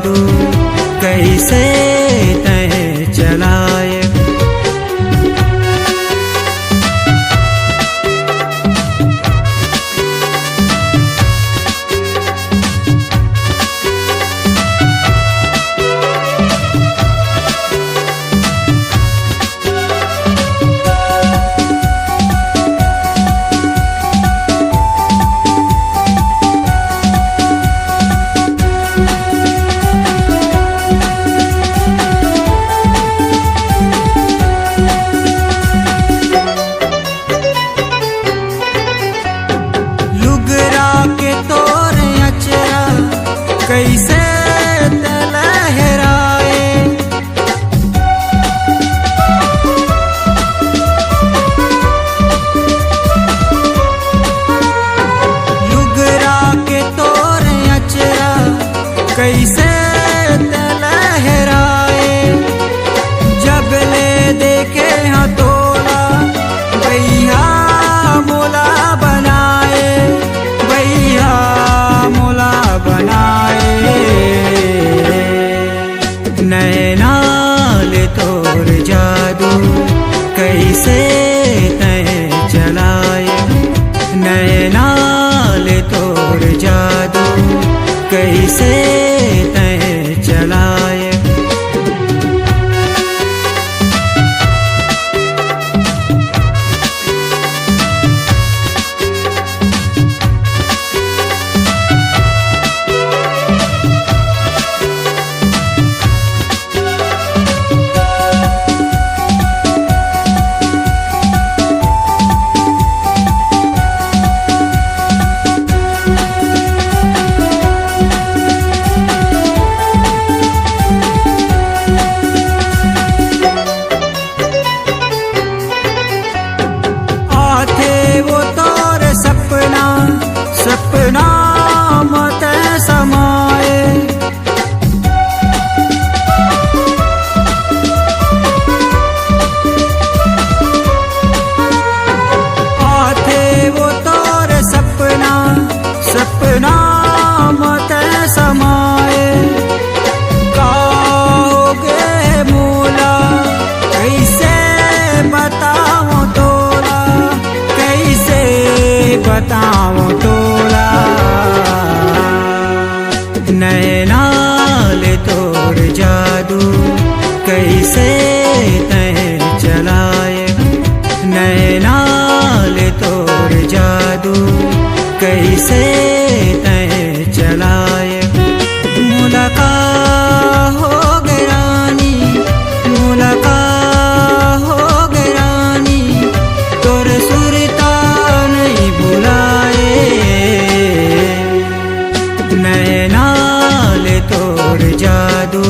जादू कैसे तय चलाए। कैसे लहराए, लुगरा के तोर अचरा कैसे लहराए। जब ले देखे हाँ तोला भैया मोला बनाए, भैया मोला बनाए। नैनाल तोर जादू कैसे तय चलाए, नैनाल तोर जादू कैसे तय चलाए। सपना मत समाए, आथे वो तोर सपना, सपना मत समाए। काओगे मोला कैसे बताऊं तोला, कैसे बताऊं तोला। नैनाल तोर जादू कैसे तय चलाए, नैनाल तोर जादू कैसे तय चलाए। मुलाकात हो गई रानी, मुलाकात हो गई रानी, तोर सुरता नहीं भुलाए। नैनाल तोर जादू